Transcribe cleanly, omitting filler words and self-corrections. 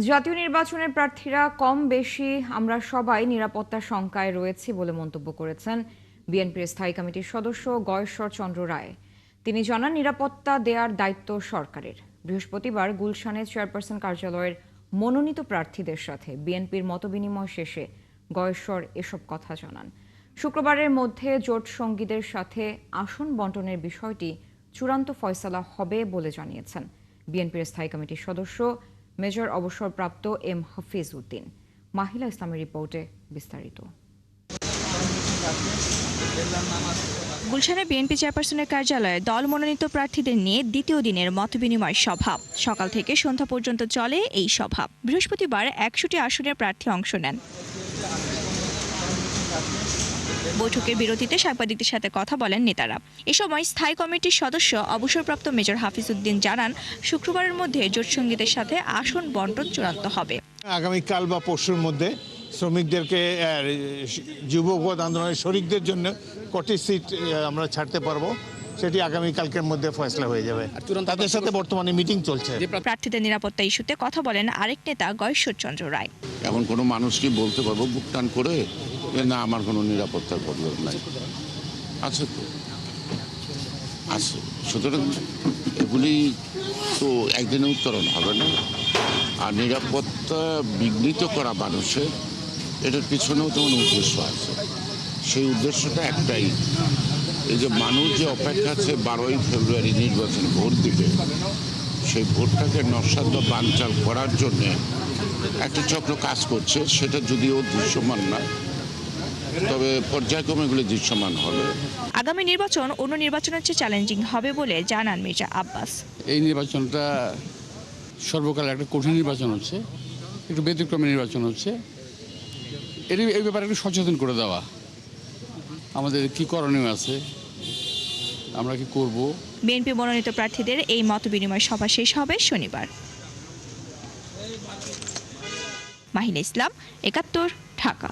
জাতীয় নির্বাচনের প্রার্থীরা কম বেশি আমরা সবাই নিরাপত্তা শঙ্কায় রয়েছি বলে মন্তব্য করেছেন বিএনপির স্থায়ী কমিটির সদস্য গয়েশ্বর চন্দ্র রায়। তিনি জানান, নিরাপত্তা দেওয়ার দায়িত্ব সরকারের। বৃহস্পতিবার গুলশানে চেয়ারপারসন কার্যালয়ের মনোনীত প্রার্থীদের সাথে বিএনপির মতবিনিময় শেষে গয়েশ্বর এসব কথা জানান। শুক্রবারের মধ্যে জোট সঙ্গীদের সাথে আসন বণ্টনের বিষয়টি চূড়ান্ত ফয়সালা হবে বলে জানিয়েছেন বিএনপির স্থায়ী কমিটির সদস্য মেজর অবসরপ্রাপ্ত এম হাফিজ উদ্দিন। মাহিলা ইসলামের রিপোর্টে বিস্তারিত। গুলশানে বিএনপি চেয়ারপারসনের কার্যালয়ে দল মনোনীত প্রার্থীদের নিয়ে দ্বিতীয় দিনের মতবিনিময় সভা। সকাল থেকে সন্ধ্যা পর্যন্ত চলে এই সভা। বৃহস্পতিবার ১০০টি আসনের প্রার্থী অংশ নেন। বৈঠকের বিরতিতে সাংবাদিকদের সাথে কথা বলেন নেতারা। এ সময় স্থায়ী কমিটির সদস্য অবসরপ্রাপ্ত মেজর হাফিজ উদ্দিন জানান, শুক্রবারের মধ্যে জোটসঙ্গীদের সাথে আসন বণ্টন চূড়ান্ত হবে। আগামীকাল বা পরশুর মধ্যে শ্রমিকদেরকে যুবপথ আন্দোলনের শরিকদের জন্য কটি সিট আমরা ছাড়তে পারবো, সেটি আগামীকালকের মধ্যে ফয়সলা হয়ে যাবে। তাদের সাথে বর্তমানে মিটিং চলছে। প্রার্থীদের নিরাপত্তা ইস্যুতে কথা বলেন আরেক নেতা গয়েশ্বর চন্দ্র রায়। এমন কোনো মানুষ কি বলতে পারবো বুক টান করে যে না আমার কোনো নিরাপত্তার প্রবলেম নাই? আছে তো, আছে। সুতরাং এগুলি তো একদিনে উত্তরণ হবে না। আর নিরাপত্তা বিঘ্নিত করা মানুষের এটার পিছনেও তো কোনো উদ্দেশ্য আছে। সেই উদ্দেশ্যটা একটাই, এই যে মানুষ যে অপেক্ষা আছে 12ই ফেব্রুয়ারি নির্বাচন ভোট দিবে, সেই ভোটটাকে নস্যাৎ বা বানচাল করার জন্যে একটা চক্র কাজ করছে। সেটা যদিও দৃশ্যমান না, তবে পর্যায়ক্রমে এগুলি দৃশ্যমান হবে। আগামী নির্বাচন অন্য নির্বাচনের চেয়ে চ্যালেঞ্জিং হবে বলে জানান মির্জা আব্বাস। এই নির্বাচনটা সর্বকালে একটা কঠিন নির্বাচন হচ্ছে, একটু ব্যতিক্রমী নির্বাচন হচ্ছে। এই ব্যাপারে একটু সচেতন করে দেওয়া, আমাদের কি করণীয় আছে, আমরা কি করব। বিএনপি মনোনীত প্রার্থীদের এই মতবিনিময় সভা শেষ হবে শনিবার। মাহিলা ইসলাম, ৭১, ঢাকা।